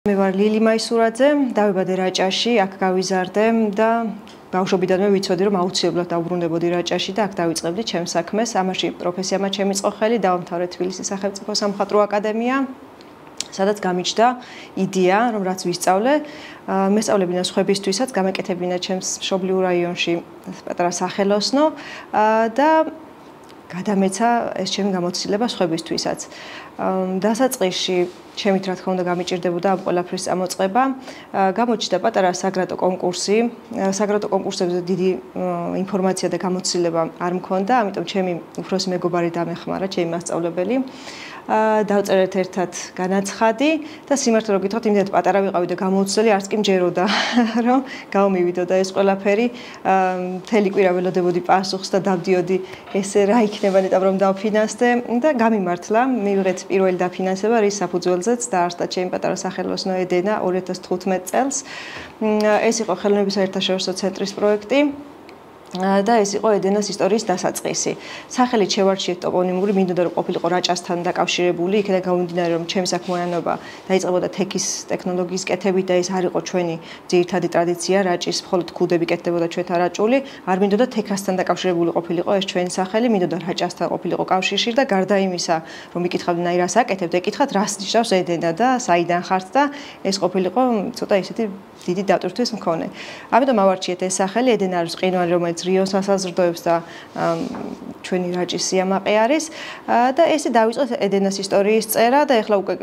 მე ვარ ლილი მაისურაძე, დავიბადე რაჭაში, აქ გავიზარდე და ბავშვობიდანვე ვიცოდი, რომ აუცილებლად დავბრუნდებოდი რაჭაში და აქ დავიწყებდი ჩემს საქმეს. ამაში პროფესიამა ჩემიწყო ხელი, დავამთავრე თბილისის სახელმწიფო სამხატვრო აკადემია, სადაც გამიჩნდა იდეა, რომ რაც ვისწავლე, მესწავლებინა სხვებისთვისაც, გამეკეთებინა ჩემს მშობლიურ რაიონში პატარა სახელოსნო და გადამეცა ეს ჩემი გამოცდილება სხვებისთვისაც. დასაწყისში ჩემით რა თქმა უნდა გამიჭირდებოდა ამ ყველაფრის წამოწყება. გამოჩნდა პატარა საგრატო კონკურსი. საგრატო კონკურსებზე დიდი ინფორმაცია და გამოცდილება არ მქონდა, ამიტომ ჩემი უფროსი მეგობარი დამეხმარა, ჩემი მასწავლებელი. დავწერეთ ერთად განაცხადი და სიმართლე რომ გითხრათ, იმდენად პატარა ვიყავი და გამოვცდელი, არც კი მჯეროდა, რომ გამომივიდოდა ეს ყველაფერი. მთელი კვირა ველოდებოდი პასუხს და დავდიოდი ესე რა იქნება ნეტავ რომ დავფინანსდე და გამიმართლა, მივიღეთ პირველი დაფინანსება, რის საფუძველზეც დაარსდა ჩემი პატარა სახელოსნო ედენა 2015 წელს. ეს იყო ხელოვნების საერთაშორისო ცენტრის პროექტი. და ეს იყო ედენას ისტორიის დასაწყისი. სახელით შევარჩიეთ ტოპონიმური, მინდოდა რომ ყოფილიყო რაჭასთან დაკავშირებული, იქიდან გამომდინარე რომ ჩემი საქმიანობა დაიწყებოდა თექის ტექნოლოგიის კეთებით და ეს არ იყო ჩვენი ძირითადი ტრადიცია, რაჭის მხოლოდ ქუდები კეთდებოდა ჩვენთან რაჭული, არ მინდოდა თექასთან დაკავშირებული ყოფილიყო ეს ჩვენი სახელი, მინდოდა რაჭასთან ყოფილიყო კავშირში და გარდა იმისა, რომ იკითხავდნენ აი რას აკეთებთ, ეკითხათ რას ნიშნავს ედენა და საიდან ხართ და ეს ყოფილიყო ცოტა ისეთი დიდი დატვირთვის მქონე. ამიტომ ავარჩიეთ ეს სახელი, ედენა არის ყინვარი, რომელიც რიოს ასაზრდოებს და ჩვენი რაჭის სიამაყე არის და ესე დავიწყეთ ედენას ისტორიის წერა და ეხლა უკვე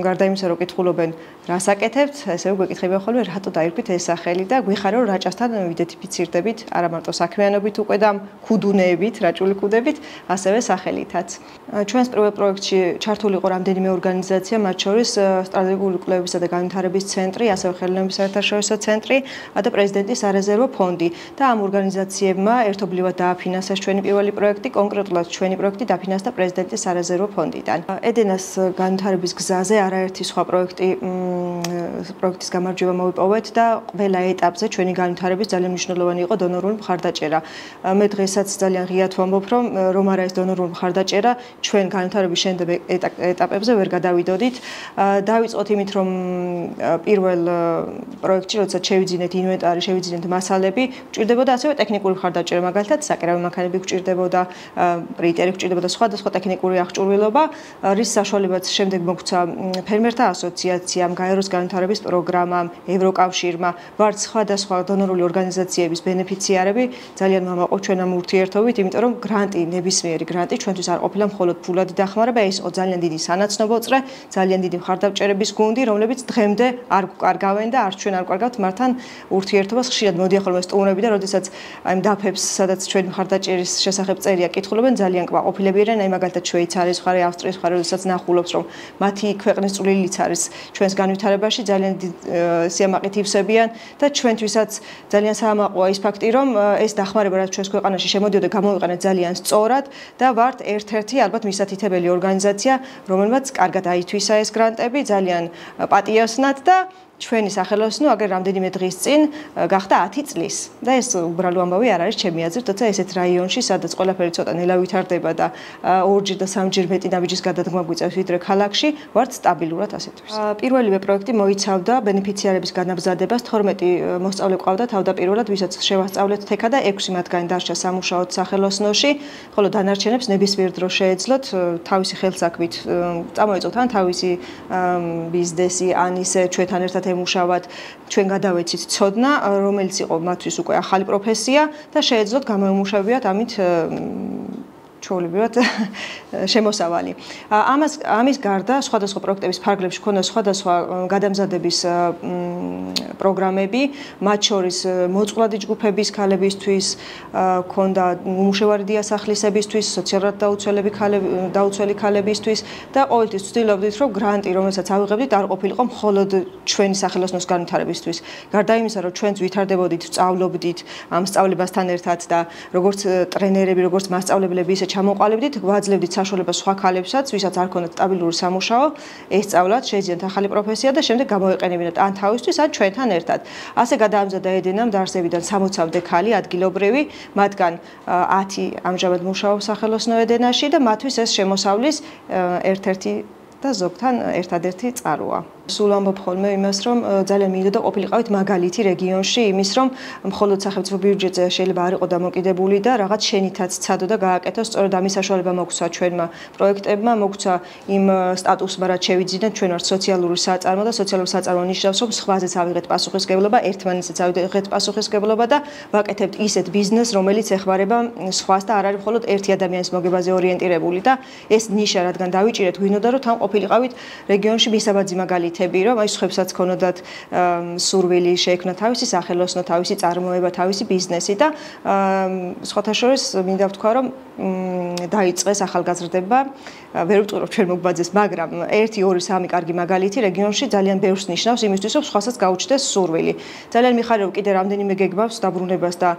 გარდა იმისა რომ კითხულობენ რას აკეთებთ, ესე გვეკითხებიან ხოლმე რატო დაირქვით ეს სახელი და გვიხარო რომ რაჭასთან ვიდენტიფიცირდებით არა მარტო საქმიანობით უკვე და ქუდუნეებით, რაჭული ქუდებით, ასევე სახელითაც. ჩვენს პირველ პროექტში ჩართული იყო რამდენიმე ორგანიზაცია, მათ შორის სტრატეგიული კვლევებისა და განვითარების ცენტრი, ასევე ხელოვნების საერთაშორისო ცენტრი და პრეზიდენტის სარეზერვო ფონდი და ამ ორგანიზაციებმა ერთობლივად დააფინანსეს ჩვენი პირველი პროექტი, კონკრეტულად ჩვენი პროექტი დაფინანსდა პრეზიდენტის სარეზერვო ფონდიდან. ედენას განვითარების გზაზე არაერთი სხვა პროექტის გამარჯვება მოვიპოვეთ და ყველა ეტაპზე ჩვენი განვითარების ძალიან მნიშვნელოვანი იყო დონორული მხარდაჭერა. მე დღესაც ძალიან ღიად ვამბობ, რომ არა ეს დონორული მხარდაჭერა ჩვენ განვითარების შემდეგ ეტაპებზე ვერ გადავიდოდით. დავიწყოთ იმით, რომ პირველ პროექტში, როდესაც შევიძინეთ ინვენტარი, შევიძინეთ მასალები, გვჭირდებოდა ასევე ტექნიკური მხარდაჭერა, მაგალითად საკერავი მანქანები გვჭირდებოდა, პრინტერი გვჭირდებოდა, სხვადასხვა ტექნიკური აღჭურვილობა, რის საშუალებაც შემდეგ მოგვცა ფერმერთა ასოციაციამ, გაეროს განვითარების პროგრამამ, ევროკავშირმა, ვართ სხვადასხვა დონორული ორგანიზაციების ბენეფიციარები, ძალიან მამაყო ჩვენ ამ ურთიერთობით, იმიტომ რომ გრანტი, ნებისმიერი გრანტი ჩვენთვის არ ყოფილა მხოლოდ ფულადი დახმარება, ეს იყო ძალიან დიდი სანაცნობო წრე, ძალიან დიდი მხარდამჭერების გუნდი, რომლებიც დღემდე არ გვკარგავენ და არც ჩვენ არ გვკარგავთ მართან ურთიერთობას. ხშირად მოდიან ხოლმე სტუმრები და როდესაც აი დაფებს, სადაც ჩვენი მხარდაჭერის შესახებ წერია კითხულობენ, ძალიან კმაყოფილები არიან, აი მაგალითად შვეიცარიის მხარე, ავსტრიის მხარე, როდესაც ნახულობს, რომ მათი ქვეყნის წვლილიც არის ჩვენს განვითარებაში, ძალიან სიამაყით ივსებიან და ჩვენთვისაც ძალიან საამაყოა ის ფაქტი, რომ ეს დახმარება, რაც ჩვენს ქვეყანაში შემოდიოდა, გამოვიყენეთ ძალიან სწორად და ვართ ერთ-ერთი ალბათ მისათითებელი ორგანიზაცია, რომელმაც კარგად აითვისა ეს გრანტები, ძალიან პატიოსნად და ჩვენი სახელოსნო აგერ რამდენიმე დღის წინ გახდა 10 წლის და ეს უბრალო ამბავი არ არის ჩემი აზრით, თორსა ესეთ რაიონში, სადაც ყველაფერი ცოტა ნელა ვითარდება და ორჯერ და სამჯერ მეტი ნაბიჯის გადადგმა გვიწევს ვიდრე ქალაქში, ვართ სტაბილურად ასეთთვის. პირველივე პროექტი მოიცავდა ბენეფიციარების განაბზადებას, 12 მოსწავლე ყავდა თავდაპირველად, ვისაც შევასწავლეთ თექა და 6 მათგანი დარჩა სამუშაოდ სახელოსნოში, ხოლო დანარჩენებს ნებისმიერ დროს შეეძლოთ თავისი ხელსაქმით წამოეწოთ ან თავისი ბიზნესი, ან ისე ჩვენთან ერთად ემუშავათ, ჩვენ გადავეცით ცოდნა, რომელიც იყო მათთვის უკვე ახალი პროფესია და შეეძლოთ გამოემუშავებიათ ამით ჩვეულებრივად შემოსავალი. ამის გარდა სხვადასხვა პროექტების ფარგლებში ჰქონდა სხვადასხვა გადამზადების პროგრამები, მათ შორის მოწყვლადი ჯგუფების ქალებისთვის, ჰქონდა უმუშევარი დიასახლისებისთვის, სოციალურად დაუცველი ქალებისთვის და ყოველთვის ვცდილობდით, რომ გრანტი, რომელსაც ავიღებდით, არ ყოფილიყო მხოლოდ ჩვენი სახელოსნოს განვითარებისთვის. გარდა იმისა, რომ ჩვენც ვითარდებოდით, სწავლობდით ამ სწავლებასთან ერთად და როგორც ტრენერები, როგორც მასწავლებლები, ისე ჩამოყალიბდით, გვაძლევდით საშუალებას სხვა ქალებსაც, ვისაც არ ქონდათ სტაბილური სამუშაო, ესწავლათ, შეეძინათ ახალი პროფესია და შემდეგ გამოეყენებინათ ან თავისთვის, ან ჩვენთან ერთად. ასე გადაამზადა ედენამ დაარსებიდან 60-მდე ქალი ადგილობრივი, მათგან 10 ამჟამად მუშაობს სახელოსნო ედენაში და მათთვის ეს შემოსავლის ერთ-ერთი და ზოგთან ერთადერთი წყაროა. სულ ამბობ ხოლმე იმას, რომ ძალიან მინდოდა ყოფილიყავით მაგალითი რეგიონში იმის, რომ მხოლოდ სახელმწიფო ბიუჯეტზე შეიძლება არ იყო დამოკიდებული და რაღაც შენითაც ცადო და გააკეთო, სწორედ ამის საშუალება მოგვცა ჩვენმა პროექტებმა, მოგვცა იმ სტატუსმა, რაც შევიძინეთ, ჩვენ ვართ სოციალური საწარმო და სოციალური საწარმო ნიშნავს, რომ სხვაზეც ავიღეთ პასუხისმგებლობა, ერთმანეთსაც ავიღეთ პასუხისმგებლობა და ვაკეთებთ ისეთ ბიზნესს, რომელიც ეხმარება სხვას და არ არის მხოლოდ ერთი ადამიანის მოგებაზე ორიენტირებული და ეს ნიშა რადგან დავიჭირეთ, გვინდოდა რომ თან ყოფილიყავით რეგიონში მისაბაძი მაგალითები, რომ აი სხვებსაც ქონოდათ სურვილი შეექმნა თავისი სახელოსნო, თავისი წარმოება, თავისი ბიზნესი და სხვათა შორის მინდა ვთქვა, რომ დაიწყეს ახალგაზრდება, ვერ ვტყურო ჩვენ მოგბაძეს, მაგრამ 1, 2, 3 კარგი მაგალითი რეგიონში ძალიან ბევრს ნიშნავს იმისთვის, რომ სხვასაც გაუჩნდეს სურვილი. ძალიან მიხარია კიდე რამდენიმე გეგმავს დაბრუნებას და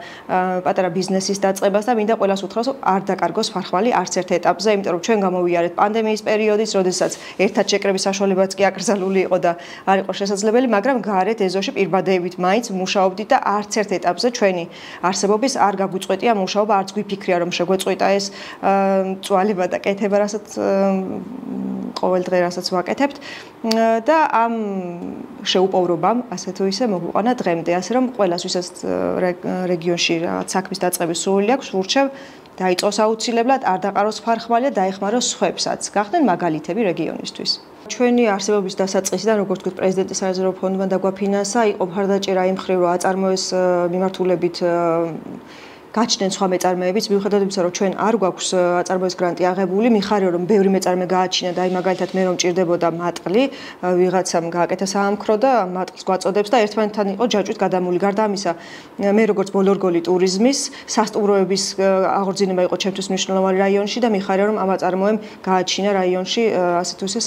პატარა ბიზნესის დაწყებას და მინდა ყველას უთხრას, რომ არ დაკარგოს ფარხვალი არც ერთ ეტაპზე, იმიტომ რომ ჩვენ გამოვიარეთ პანდემიის პერიოდის, როდესაც ერთად შეკრების საშუალებაც კი აკრძალული იყო და არ იყო შესაძლებელი, მაგრამ გარეთ ეზოში პირბადეებით მაინც მუშაობდით და არც ერთ ეტაპზე ჩვენი არსებობის არ გაგვიწყვეტია მუშაობა, არც გვიფიქრია რომ შეგვეწყვეტა ეს წვალება და კეთება, რასაც ყოველ დღე რასაც ვაკეთებთ და ამ შეუპოვრობამ ასე თუ ისე მოგვიყვანა დღემდე, ასე რომ ყველას ვისაც რეგიონში რაღაც საქმის დაწყების სურვილი აქვს, ვურჩევ დაიწყოს აუცილებლად, არ დაყაროს ფარხვალი და დაეხმაროს სხვებსაც. გახდნენ მაგალითები რეგიონისთვის. ჩვენი არსებობის დასაწყისიდან, როგორც ვთქვით, პრეზიდენტის სარეზერვო ფონდმა დაგვაფინანსა, იყო მხარდაჭერა იმ მხრივ, რომ აწარმოეს მიმართულებით გაჩნდნენ სხვა მეწარმეებიც, მიუხედავად იმისა, რომ ჩვენ არ გვაქვს აწარმოების გრანტი აღებული, მიხარია რომ ბევრი მეწარმე გააჩინა და აი მაგალითად მე რომ ჭირდებოდა მატყლი, ვიღაცამ გააკეთა საამქრო და მატყლს გვაწოდებს და ერთმანეთთან იყო ჯაჭვით გადამული. გარდა ამისა, მე როგორც ბოლორგოლი ტურიზმის სასტუმროების აღორძინება იყო ჩემთვის მნიშვნელოვანი რაიონში და მიხარია რომ ამ აწარმოემ გააჩინა რაიონში ასე თუ ისე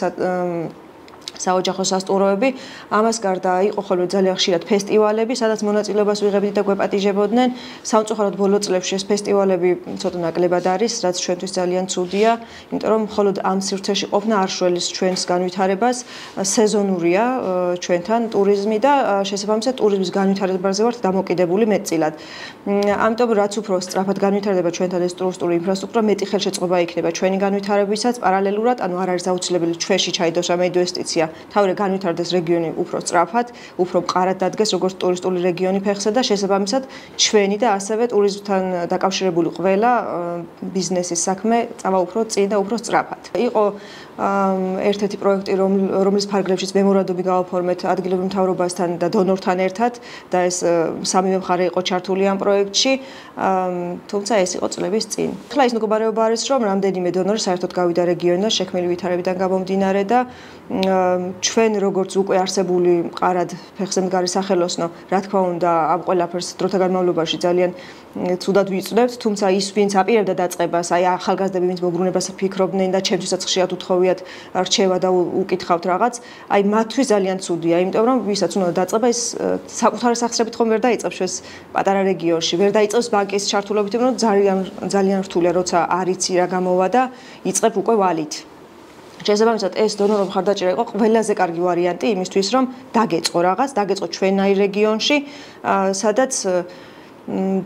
საოჯახო სასტუმროები. ამას გარდა იყო ხოლმე ძალიან ხშირად ფესტივალები, სადაც მონაწილეობას ვიღებდით და გვეპატიჟებოდნენ. სამწუხაროდ ბოლო წლებში ეს ფესტივალები ცოტა ნაკლებად არის, რაც ჩვენთვის ძალიან ცუდია, იმიტომ რომ მხოლოდ ამ სივრცეში ყოფნა არ შველის ჩვენს განვითარებას. სეზონურია ჩვენთან ტურიზმი და შესაბამისად ტურიზმის განვითარებაზე ვართ დამოკიდებული მეტწილად. ამიტომ რაც უფრო სწრაფად განვითარდება ჩვენთან ეს ტურისტული ინფრასტრუქტურა, მეტი ხელშეწყობა იქნება ჩვენი განვითარებისაც პარალელურად, ანუ არ არის აუცილებელი ჩვენში ჩაიდოს ამ ინვესტიცია. თავი განვითარდეს რეგიონი უფრო სწრაფად, უფრო მყარად დადგეს როგორც ტურისტული რეგიონი ფეხზე და შესაბამისად ჩვენი და ასევე ტურიზმთან დაკავშირებული ყველა ბიზნესის საქმე წავა უფრო წინ და უფრო სწრაფად. იყო ერთ-ერთი პროექტი, რომლის ფარგლებშიც მემორანდუმი გავაფორმეთ ადგილობრივ მთავრობასთან და დონორთან ერთად და ეს სამივე მხარე იყო ჩართული ამ პროექტში, თუმცა ეს იყო წლების წინ. ახლა ის მდგომარეობა არის, რომ რამდენიმე დონორი საერთოდ გავიდა რეგიონიდან შექმნილი ვითარებიდან გამომდინარე და ჩვენ როგორც უკვე არსებული მყარად ფეხზე მდგარი სახელოსნო, რა თქმა უნდა, ამ ყველაფერს დროთა განმავლობაში ძალიან ცუდად ვიწვევთ, თუმცა ის ვინც აპირებდა დაწყებას, აი ახალგაზრდები ვინც მოგბრუნებას ფიქრობდნენ და ჩემთვისაც ხშირად უთხოვიათ რჩევა და უკითხავთ რაღაც, აი მათთვის ძალიან ცუდია, იმიტომ რომ ვისაც უნდა დაწყება ის საკუთარი სახსრებით ხომ ვერ დაიწყებს ეს პატარა რეგიონში, ვერ დაიწყებს ბანკის ჩართულობით, რომ ძალიან რთულია, როცა არ იცი რა გამოვა და იწყებ უკვე ვალით. შესაბამისად ეს დონორო მხარდაჭერა იყო ყველაზე კარგი ვარიანტი იმისთვის, რომ დაგეწყო რაღაც, დაგეწყო ჩვენაირ რეგიონში, სადაც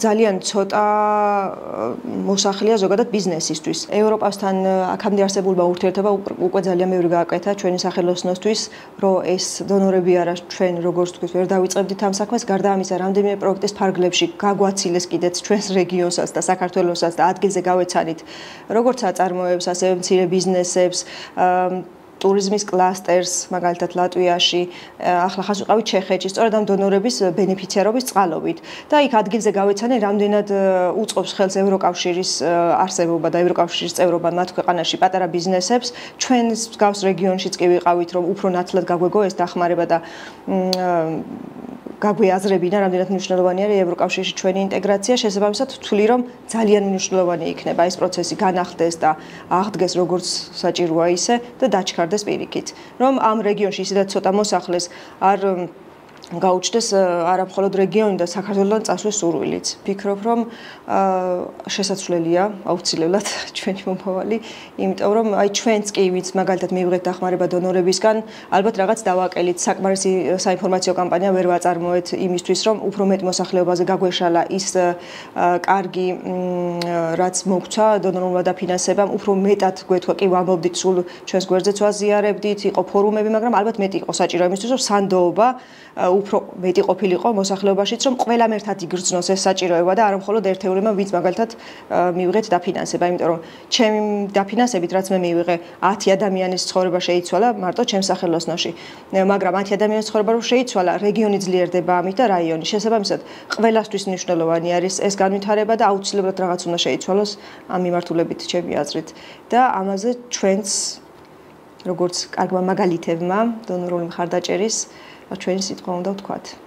ძალიან ცოტა მოსახლეა ზოგადად ბიზნესისთვის. ევროპასთან აქამდე არსებულმა ურთიერთობა უკვე ძალიან ბევრი გააკეთა ჩვენი სახელოსნოსთვის, რომ ეს დონორები არა ჩვენ როგორც თქვით ვერ დავიწყებდით ამ საქმეს, გარდა ამისა რამდენიმე პროექტის ფარგლებში გაგვაცილეს კიდეც ჩვენს რეგიონსაც და საქართველოსაც და ადგილზე გავეცანით როგორც აწარმოებს, ასევე მცირე ბიზნესებს, ტურიზმის კლასტერს, მაგალითად ლატვიაში, ახლა ხას ვიყავით ჩეხეთში, სწორედ ამ დონორების ბენეფიციარობის წყალობით. და იქ ადგილზე გავეცანე, რამდენად უწყობს ხელს ევროკავშირის არსებობა და ევროკავშირის წევრობა მათ ქვეყანაში პატარა ბიზნესებს. ჩვენს მსგავს რეგიონშიც კი ვიყავით, რომ უფრო ნათლად გაგვეგო ეს დახმარება და გაგვიაზრებინა, რამდენად მნიშვნელოვანი არის ევროკავშირში ჩვენი ინტეგრაცია, შესაბამისად ვთვლი, რომ ძალიან მნიშვნელოვანი იქნება ეს პროცესი განახლდეს და აღდგეს როგორც საჭიროა ისე და დაჩქარდეს პირიქით. რომ ამ რეგიონში ისედაც ცოტა მოსახლეს არ გაუჩნდეს არა მხოლოდ რეგიონი და საქართველოსთან წასვლის სურვილიც. Ფიქრობ, რომ შესაძლებელია აუცილებლად ჩვენი მომავალი, იმიტომ რომ აი ჩვენც კი ვინც მაგალითად მივიღეთ დახმარება დონორებისგან, ალბათ რაღაც დავაკელით, საკმარისი საინფორმაციო კამპანია ვერ ვაწარმოეთ იმისთვის, რომ უფრო მეტ მოსახლეობაზე გაგვეშალა ის კარგი რაც მოგვცა დონორულმა დაფინანსებამ, უფრო მეტად გვეთქვა კი ვამბობდით სულ ჩვენს გვერდზეც ვაზიარებდით, იყო ფორუმები, მაგრამ ალბათ მეტი იყო საჭირო იმისთვის, რომ სანდოობა უფრო მეტი ყოფილიყო მოსახლეობაშიც, რომ ყველამ ერთად იგრძნოს ეს საჭიროება და არა მხოლოდ ერთეულებმა, ვინც მაგალითად მივიღეთ დაფინანსება, იმიტომ რომ ჩემი დაფინანსებით, რაც მე მივიღე 10 ადამიანის ცხოვრება შეიცვალა მარტო ჩემს სახელოსნოში, მაგრამ 10 ადამიანის ცხოვრება რომ შეიცვალა, რეგიონი ძლიერდება ამით და რაიონი. შესაბამისად, ყველასთვის მნიშვნელოვანი არის ეს განვითარება და აუცილებლად რაღაც უნდა შეიცვალოს ამ მიმართულებით ჩემი აზრით და ამაზე ჩვენც როგორც კარგმა მაგალითებმა დონორული მხარდაჭერის ჩვენი სიტყვა უნდა ვთქვათ.